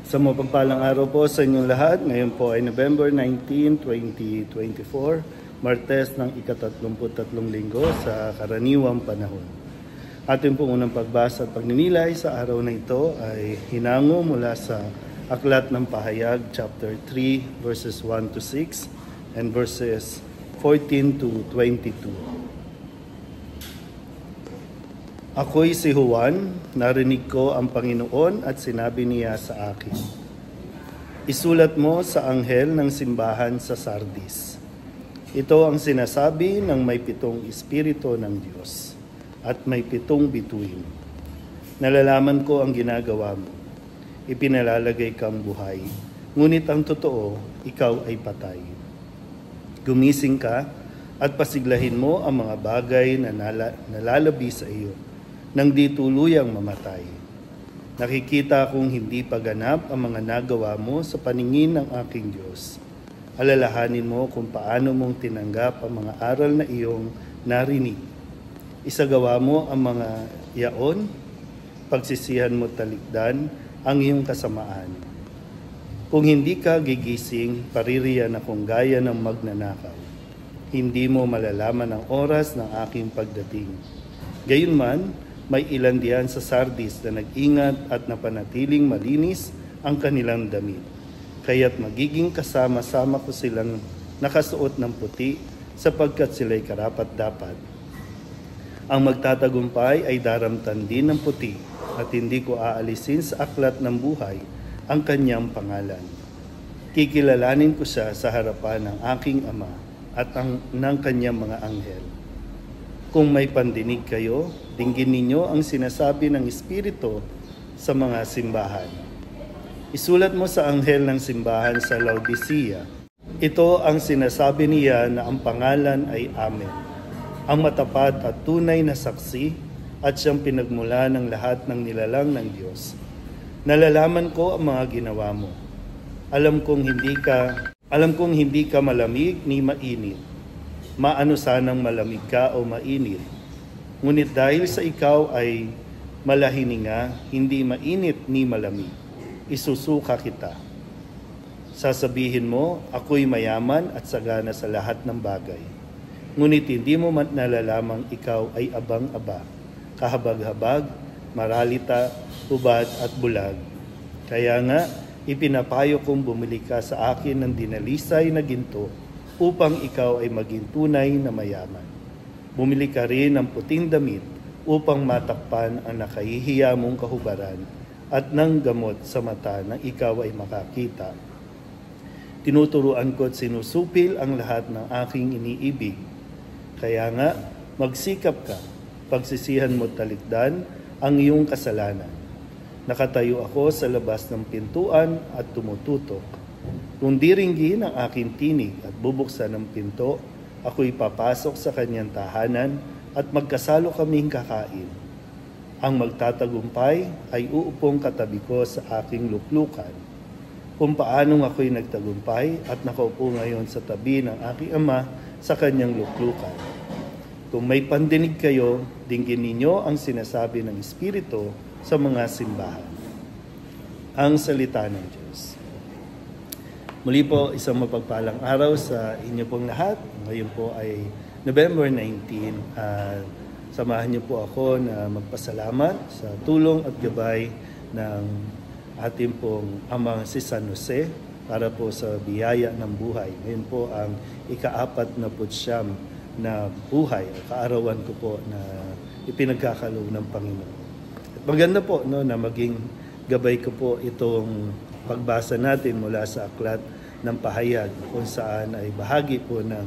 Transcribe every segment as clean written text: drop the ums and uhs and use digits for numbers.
Sa mapagpalang araw po sa inyong lahat, ngayon po ay November 19, 2024, Martes ng ika-33 linggo sa karaniwang panahon. Ating pong unang pagbasa at pagninilay sa araw na ito ay hinango mula sa Aklat ng Pahayag, chapter 3, verses 1 to 6 and verses 14 to 22. Ako'y si Juan, narinig ko ang Panginoon at sinabi niya sa akin, isulat mo sa anghel ng simbahan sa Sardis. Ito ang sinasabi ng may 7 espiritu ng Diyos at may 7 bituin. Nalalaman ko ang ginagawa mo. Ipinalalagay kang buhay, ngunit ang totoo, ikaw ay patay. Gumising ka at pasiglahin mo ang mga bagay na nalalabi sa iyo, nang di tuluyang mamatay. Nakikita kong hindi paganap ang mga nagawa mo sa paningin ng aking Diyos. Alalahanin mo kung paano mong tinanggap ang mga aral na iyong narinig. Isagawa mo ang mga yaon, pagsisihan mo talikdan ang iyong kasamaan. Kung hindi ka gigising, paririyan akong gaya ng magnanakaw. Hindi mo malalaman ang oras ng aking pagdating. Gayunman, may ilan diyan sa Sardis na nag-ingat at napanatiling malinis ang kanilang damit. Kaya't magiging kasama-sama ko silang nakasuot ng puti sapagkat sila'y karapat-dapat. Ang magtatagumpay ay daramtan din ng puti at hindi ko aalisin sa aklat ng buhay ang kanyang pangalan. Kikilalanin ko siya sa harapan ng aking Ama at ng kanyang mga anghel. Kung may pandinig kayo, dinggin ninyo ang sinasabi ng Espiritu sa mga simbahan. Isulat mo sa anghel ng simbahan sa Laodicea. Ito ang sinasabi niya na ang pangalan ay Amen, ang matapat at tunay na saksi at siyang pinagmula ng lahat ng nilalang ng Diyos. Nalalaman ko ang mga ginawa mo. Alam kong hindi ka malamig ni mainit. Maano sanang malamig ka o mainit. Ngunit dahil sa ikaw ay malahininga, hindi mainit ni malamig, isusuka kita. Sasabihin mo, ako'y mayaman at sagana sa lahat ng bagay. Ngunit hindi mo man nalalamang ikaw ay abang-aba, kahabag-habag, maralita, hubad at bulag. Kaya nga, ipinapayo kong bumili ka sa akin ng dinalisay na ginto, upang ikaw ay maging tunay na mayaman. Bumili ka rin ng puting damit upang matakpan ang nakahihiya mong kahubaran at ng gamot sa mata nang ikaw ay makakita. Tinuturuan ko at sinusupil ang lahat ng aking iniibig. Kaya nga, magsikap ka, pagsisihan mo talikdan ang iyong kasalanan. Nakatayo ako sa labas ng pintuan at tumututok. Kung diringgin ang aking tinig at bubuksan ng pinto, ako'y papasok sa kanyang tahanan at magkasalo kaming kakain. Ang magtatagumpay ay uupong katabi ko sa aking luklukan. Kung paanong ako'y nagtagumpay at nakaupo ngayon sa tabi ng aking Ama sa kanyang luklukan. Kung may pandinig kayo, dinggin ninyo ang sinasabi ng Espiritu sa mga simbahan. Ang salita ng Diyos. Muli po, isang mapagpalang araw sa inyo pong lahat. Ngayon po ay November 19. Samahan niyo po ako na magpasalamat sa tulong at gabay ng ating pong Amang si San Jose para po sa biyaya ng buhay. Ngayon po ang ika-49 na buhay, kaarawan ko po na ipinagkakaloob ng Panginoon. At maganda po na maging gabay ko po itong pagbasa natin mula sa Aklat ng Pahayag kung saan ay bahagi po ng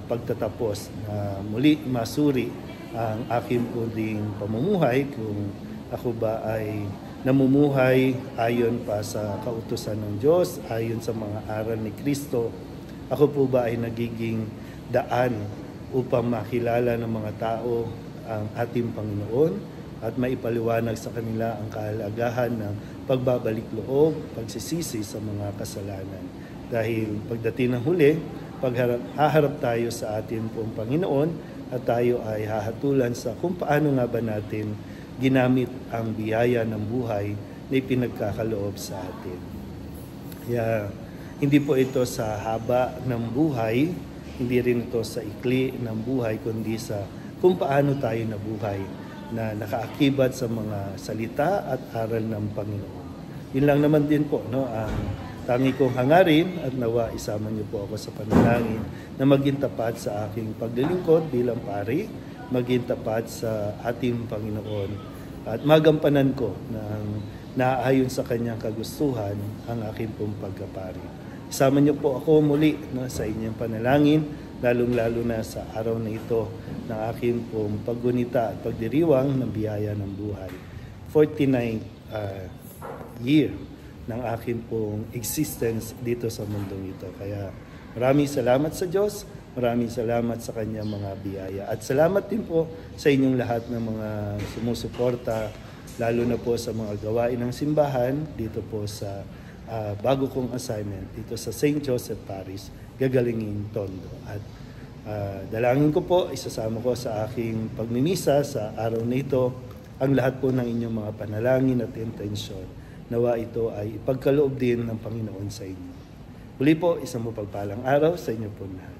pagtatapos na muli masuri ang aking puding pamumuhay kung ako ba ay namumuhay ayon pa sa kautusan ng Diyos, ayon sa mga aral ni Kristo. Ako po ba ay nagiging daan upang makilala ng mga tao ang ating Panginoon at maipaliwanag sa kanila ang kahalagahan ng pagbabalik loob, pagsisisi sa mga kasalanan. Dahil pagdating ng huli, haharap tayo sa ating pong Panginoon at tayo ay hahatulan sa kung paano nga ba natin ginamit ang biyaya ng buhay na ipinagkakaloob sa atin. Kaya hindi po ito sa haba ng buhay, hindi rin ito sa ikli ng buhay, kundi sa kung paano tayo nabuhay na nakaakibat sa mga salita at aral ng Panginoon. Yun lang naman din po, no, ang tangi kong hangarin at nawa isama niyo po ako sa panalangin na maging tapat sa aking paglilingkod bilang pari, maging tapat sa ating Panginoon at magampanan ko ng naayon sa kanyang kagustuhan ang aking pong pagkapari. Isama niyo po ako muli, no, sa inyong panalangin, lalong-lalo na sa araw na ito ng aking pong paggunita at pagdiriwang ng biyaya ng buhay. 49th year ng aking pong existence dito sa mundong ito. Kaya maraming salamat sa Diyos, maraming salamat sa kanyang mga biyaya. At salamat din po sa inyong lahat ng mga sumusuporta, lalo na po sa mga gawain ng simbahan dito po sa bago kong assignment dito sa St. Joseph Parish, Gagalingin, Tondo. At dalangin ko po, isasama ko sa aking pagmimisa sa araw na ito ang lahat po ng inyong mga panalangin at intensyon. Nawa ito ay ipagkaloob din ng Panginoon sa inyo. Muli po, isang mapagpalang araw sa inyo po lahat.